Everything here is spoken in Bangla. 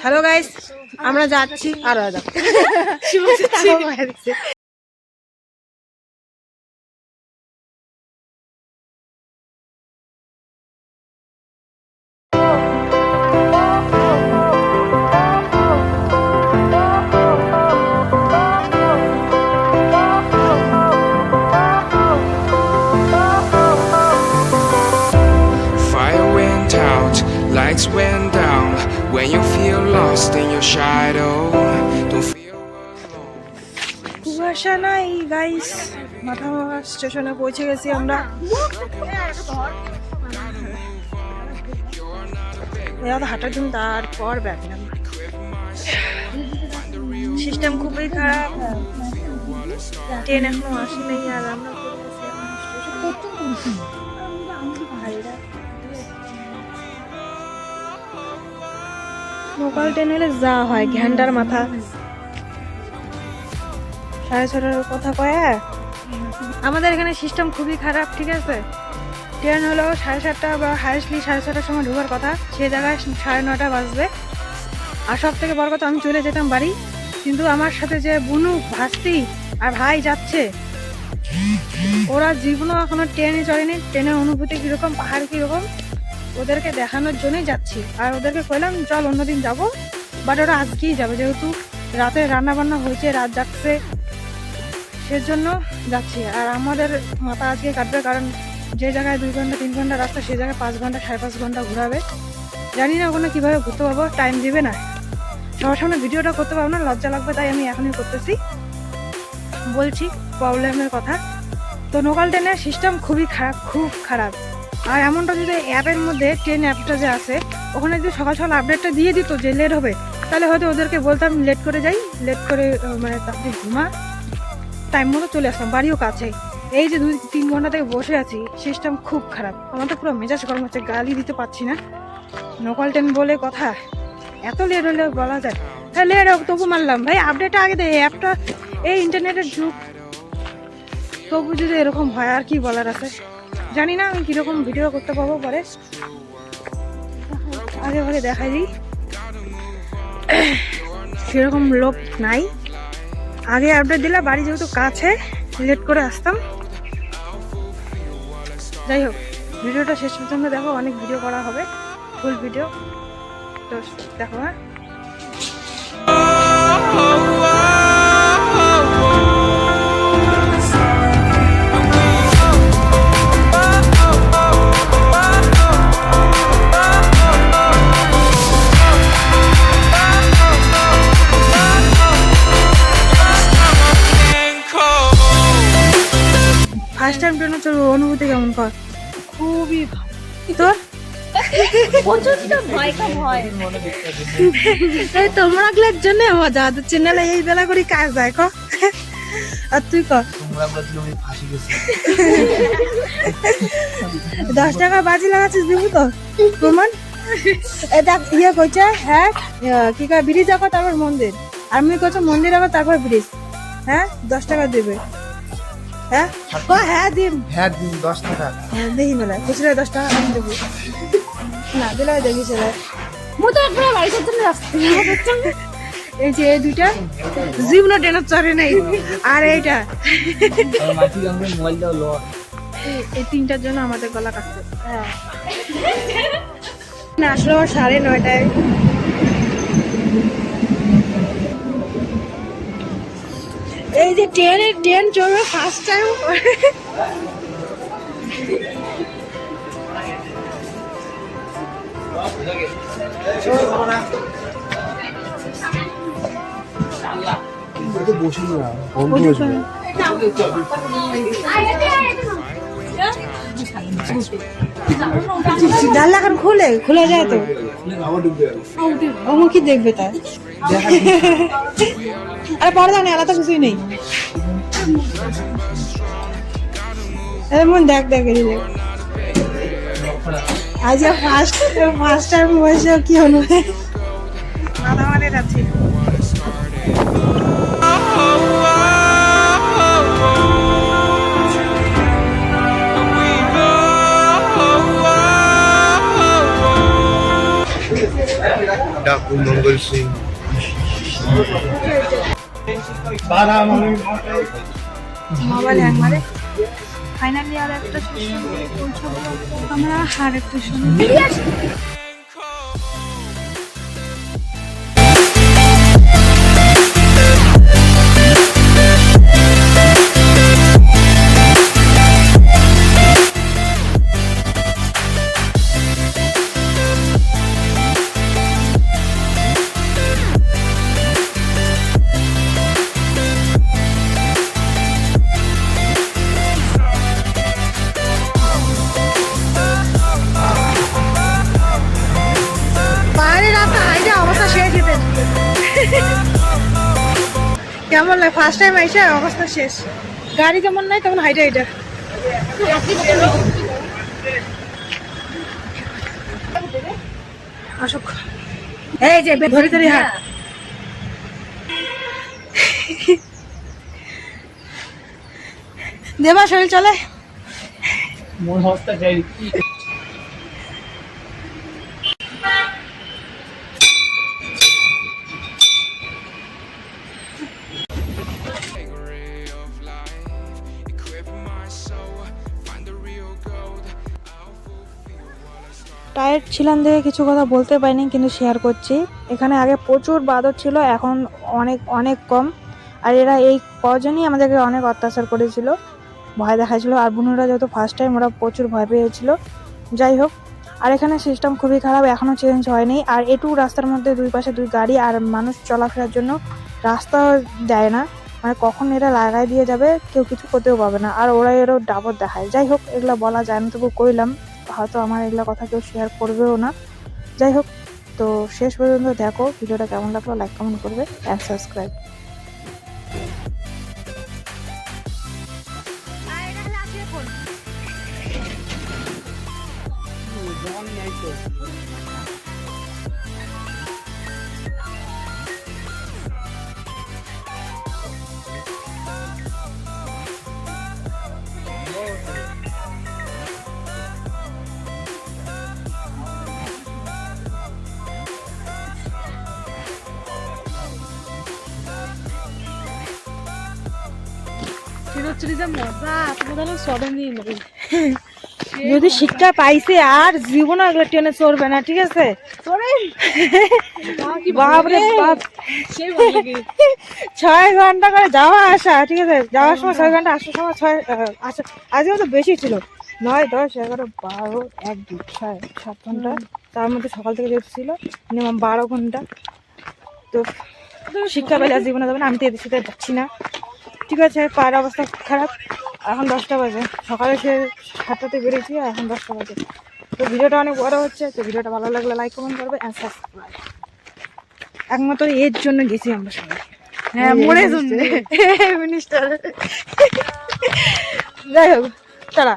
হ্যালো গাইস, আমরা যাচ্ছি আর Fire went out, lights went down. When you feel lost in your shadow, don't feel alone. কুয়াশা নাই গাইস, মাথা স্টেশনে পৌঁছে গেছি আমরা। হাঁটার জন্য তারপর ব্যাগ সিস্টেম খুবই খারাপ, ট্রেন এখনো আসে নেই আর আমরা লোকাল ট্রেন হলে যা হয় ঘন্টার মাথা 6:30 কথা কয়। আমাদের এখানে সিস্টেম খুবই খারাপ, ঠিক আছে। ট্রেন হলো 7:30 বা হাইস্টলি 6:30 সময় ঢোকার কথা, সে জায়গায় 9:30 বাজবে। আর সব থেকে বড় কথা, আমি চলে যেতাম বাড়ি, কিন্তু আমার সাথে যে বুনু ভাস্তি আর ভাই যাচ্ছে, ওরা জীবনও এখনো ট্রেনে চড়েনি। ট্রেনের অনুভূতি কিরকম, পাহাড় কিরকম, ওদেরকে দেখানোর জন্যই যাচ্ছি। আর ওদেরকে কইলাম চল অন্যদিন যাবো, বাট ওরা আজকেই যাবে, যেহেতু রাতে রান্না বান্না হয়েছে, রাত জাগছে, সেজন্য যাচ্ছি। আর আমাদের মাথা আজকে কাটবে, কারণ যে জায়গায় 2 ঘন্টা 3 ঘন্টা রাস্তা, সে জায়গায় 5 ঘন্টা 5.5 ঘন্টা ঘোরাবে। জানি না ওখানে কীভাবে ঘুরতে পারবো, টাইম দিবে না। সবার সামনে ভিডিওটা করতে পারবো না, লজ্জা লাগবে, তাই আমি এখনই করতেছি, বলছি প্রবলেমের কথা। তো লোকাল ট্রেনের সিস্টেম খুবই খারাপ, খুব খারাপ। আর এমনটা যদি অ্যাপের মধ্যে ট্রেন অ্যাপটা যে আছে, ওখানে যদি সকাল সকাল আপডেটটা দিয়ে দিত যে লেট হবে, তাহলে হয়তো ওদেরকে বলতাম লেট করে যাই, লেট করে মানে তাড়াতাড়ি ঘুমা, টাইম মতো চলে আসতাম, বাড়িও কাছে। এই যে 2-3 ঘন্টা থেকে বসে আছি, সিস্টেম খুব খারাপ। আমার তো পুরো মেজাজ গরম হচ্ছে, গালি দিতে পারছি না। লোকাল ট্রেন বলে কথা, এত লেট হলে বলা যায়। হ্যাঁ লেট হোক, তবু মানলাম ভাই, আপডেটটা আগে দেয়, অ্যাপটা, এই ইন্টারনেটের যুগ, তবু যদি এরকম হয় আর কি বলার আছে। জানি না আমি কীরকম ভিডিও করতে পারবো পরে, আগে ভাগে দেখাই দিই। সেরকম লোক নাই, আগে আপডেট দিলে বাড়ি যেহেতু কাছে, লেট করে আসতাম। যাই হোক, ভিডিওটা শেষ পর্যন্ত দেখো, অনেক ভিডিও করা হবে, ফুল ভিডিও, তো দেখো। হ্যাঁ ফার্স্ট টাইম ট্রেনে চলবো, অনুভূতি কেমন কর? খুবই ভালো। তোর তোমরা গুলোর জন্য মজা, চ্যানেলে এই বেলা করে কাজ যায় ক। আর তুই কর, 10 টাকা বাজি লাগাচ্ছিস, দিব তো প্রমাণ। এটা ইয়ে করছে, হ্যাঁ কি কয়, ব্রিজ আঁকো তারপর মন্দির, আর আমি করছো মন্দির আঁকো তারপর ব্রিজ। হ্যাঁ 10 টাকা দেবে। হ্যাঁ হ্যাঁ দিন, হ্যাঁ দিন 10 টাকা। হ্যাঁ দেখি মেলায় খুচরা 10 টাকা আমি দেবো না, দিলে দেখি সেটা। এই যে এই দুইটা জীবনে ট্রেনের চড়ে নেই, আর এইটা এই 3টার জন্য আমাদের গলা কাটছে। না আসলে 9:30। এই যে ট্রেন চলবে ফার্স্ট টাইম। জানলা এখন খুলে যায় তো, কি দেখবে তা? আরে পর্দা নেই, আলাদা কিছুই নেই। এমন দেখ আজকে ফার্স্ট টাইম বসে কি হলো, মাথামারি যাচ্ছি। Happy डाकू मंगल सिंह মোবাইল হ্যাং মারে ফাইনালি আর একটা সেশন পৌঁছাবো আমরা আর একটা শুনি কেমন লাগে ফার্স্ট টাইম আইসা অবস্থা শেষ গাড়ি যেমন নাই তেমন হাইটা হাইটা অশোক এই যে ধরে ধরে হাট দেবা শরীর চলে মন হস্তা চাই ray of light, equip my soul, find the real gold. I'll fulfill what I start. Tired ছিলাম দেখে কিছু কথা বলতে পারিনি কিন্তু শেয়ার করছি এখানে আগে প্রচুর বাদর ছিল এখন অনেক অনেক কম আর এরা এই কজনই আমাদেরকে অনেক অত্যাচার করেছিল ভয় দেখাচ্ছিল আর বোনেরা যেহেতু ফার্স্ট টাইম ওরা প্রচুর ভয় পেয়েছিল যাই হোক আর এখানে সিস্টেম খুবই খারাপ এখনও চেঞ্জ হয়নি আর এটুকু রাস্তার মধ্যে দুই পাশে দুই গাড়ি আর মানুষ চলাফেরার জন্য রাস্তা দেয় না মানে কখন এরা লাগাই দিয়ে যাবে কেউ কিছু করতেও পাবে না আর ওরা এরও ডাবর দেখায় যাই হোক এগুলো বলা যায় না তবু কইলাম হয়তো আমার এগুলো কথা কেউ শেয়ার করবেও না যাই হোক তো শেষ পর্যন্ত দেখো ভিডিওটা কেমন লাগলো লাইক কমেন্ট করবে অ্যান্ড সাবস্ক্রাইব যদি শিক্ষা পাইছে আর জীবনে এগুলো ট্রেনে চড়বে না ঠিক আছে বাপরে বাপ 6 ঘন্টা করে যাওয়া আসা ঠিক আছে যাওয়ার সময় 6 ঘন্টা আসার সময় 6 আসা আজকে তো বেশি ছিল 9, 10, 11, 12, 1, 2, 7 ঘন্টা তার মধ্যে সকাল থেকে যেতে ছিল মিনিমাম 12 ঘন্টা তো শিক্ষা পেলে আর জীবনে যাবে না আমি তো এদের সাথে যাচ্ছি না ঠিক আছে পায়ের অবস্থা খারাপ এখন 10টা বাজে সকালে সে 7টাতে বেরিয়েছি আর এখন 10টা বাজে তো ভিডিওটা অনেক বড় হচ্ছে তো ভিডিওটা ভালো লাগলে লাইক কমেন্ট করবে অ্যান্ড সাবস্ক্রাইব একমাত্র এর জন্য গেছি আমরা সবাই হ্যাঁ মনে শুনবে মিনিস্টার যাই হোক তারা